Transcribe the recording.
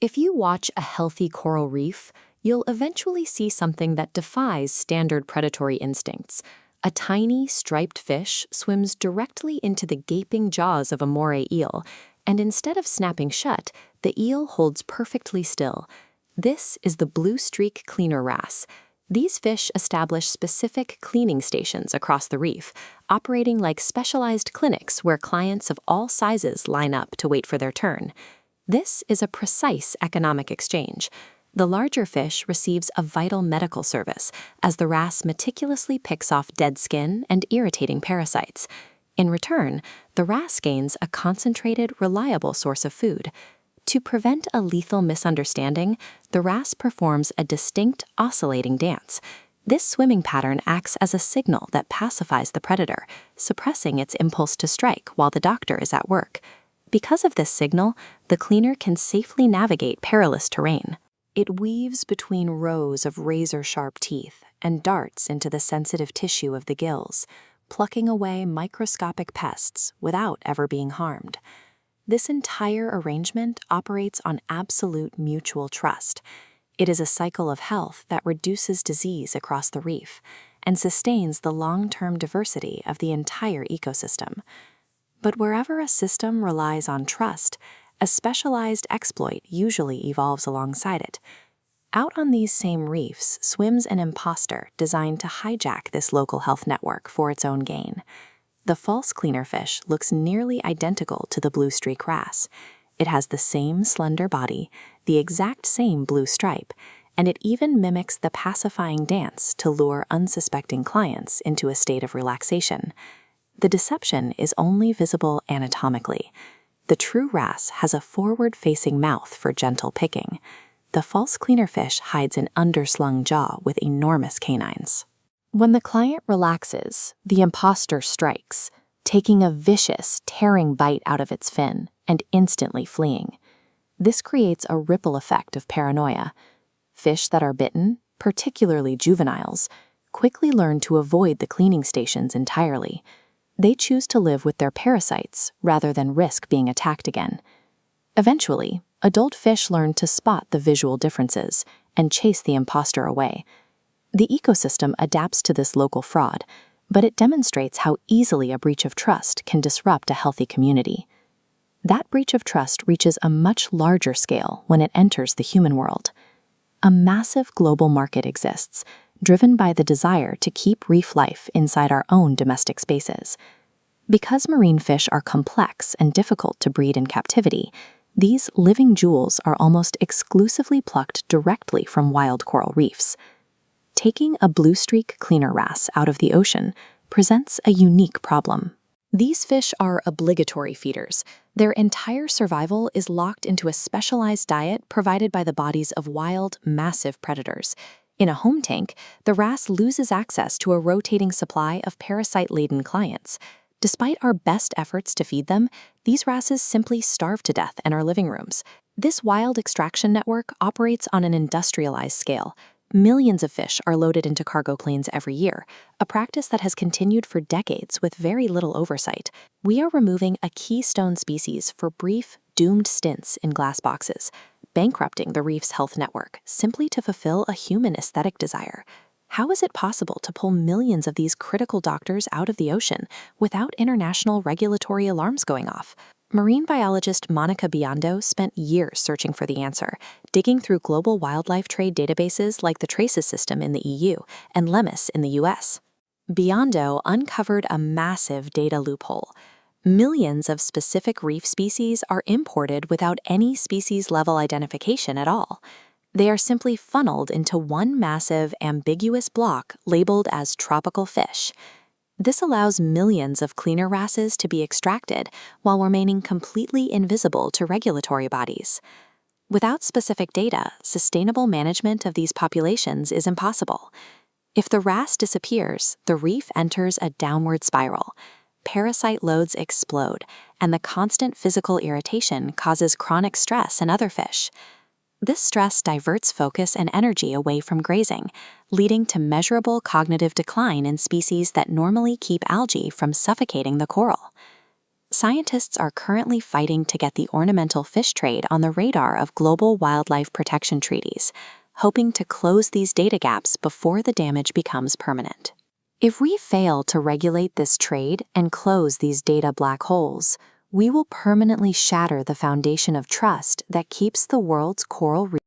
If you watch a healthy coral reef, you'll eventually see something that defies standard predatory instincts. A tiny, striped fish swims directly into the gaping jaws of a moray eel, and instead of snapping shut, the eel holds perfectly still. This is the Bluestreak Cleaner Wrasse. These fish establish specific cleaning stations across the reef, operating like specialized clinics where clients of all sizes line up to wait for their turn. This is a precise economic exchange. The larger fish receives a vital medical service as the wrasse meticulously picks off dead skin and irritating parasites. In return, the wrasse gains a concentrated, reliable source of food. To prevent a lethal misunderstanding, the wrasse performs a distinct oscillating dance. This swimming pattern acts as a signal that pacifies the predator, suppressing its impulse to strike while the doctor is at work. Because of this signal, the cleaner can safely navigate perilous terrain. It weaves between rows of razor-sharp teeth and darts into the sensitive tissue of the gills, plucking away microscopic pests without ever being harmed. This entire arrangement operates on absolute mutual trust. It is a cycle of health that reduces disease across the reef and sustains the long-term diversity of the entire ecosystem. But wherever a system relies on trust, a specialized exploit usually evolves alongside it. Out on these same reefs swims an imposter designed to hijack this local health network for its own gain. The false cleaner fish looks nearly identical to the Bluestreak wrasse. It has the same slender body, the exact same blue stripe, and it even mimics the pacifying dance to lure unsuspecting clients into a state of relaxation. The deception is only visible anatomically. The true wrasse has a forward-facing mouth for gentle picking. The false cleaner fish hides an underslung jaw with enormous canines. When the client relaxes, the imposter strikes, taking a vicious, tearing bite out of its fin and instantly fleeing. This creates a ripple effect of paranoia. Fish that are bitten, particularly juveniles, quickly learn to avoid the cleaning stations entirely. They choose to live with their parasites rather than risk being attacked again. Eventually, adult fish learn to spot the visual differences and chase the imposter away. The ecosystem adapts to this local fraud, but it demonstrates how easily a breach of trust can disrupt a healthy community. That breach of trust reaches a much larger scale when it enters the human world. A massive global market exists, driven by the desire to keep reef life inside our own domestic spaces. Because marine fish are complex and difficult to breed in captivity, these living jewels are almost exclusively plucked directly from wild coral reefs. Taking a Bluestreak Cleaner Wrasse out of the ocean presents a unique problem. These fish are obligatory feeders. Their entire survival is locked into a specialized diet provided by the bodies of wild, massive predators. In a home tank, the wrasse loses access to a rotating supply of parasite-laden clients. Despite our best efforts to feed them, these wrasses simply starve to death in our living rooms. This wild extraction network operates on an industrialized scale. Millions of fish are loaded into cargo planes every year, a practice that has continued for decades with very little oversight. We are removing a keystone species for brief, doomed stints in glass boxes, bankrupting the reef's health network simply to fulfill a human aesthetic desire. How is it possible to pull millions of these critical doctors out of the ocean without international regulatory alarms going off? Marine biologist Monica Biondo spent years searching for the answer, digging through global wildlife trade databases like the TRACES system in the EU and LEMIS in the US. Biondo uncovered a massive data loophole. Millions of specific reef species are imported without any species-level identification at all. They are simply funneled into one massive, ambiguous block labeled as tropical fish. This allows millions of cleaner wrasses to be extracted while remaining completely invisible to regulatory bodies. Without specific data, sustainable management of these populations is impossible. If the wrasse disappears, the reef enters a downward spiral. Parasite loads explode, and the constant physical irritation causes chronic stress in other fish. This stress diverts focus and energy away from grazing, leading to measurable cognitive decline in species that normally keep algae from suffocating the coral. scientists are currently fighting to get the ornamental fish trade on the radar of global wildlife protection treaties, hoping to close these data gaps before the damage becomes permanent. If we fail to regulate this trade and close these data black holes, we will permanently shatter the foundation of trust that keeps the world's coral reef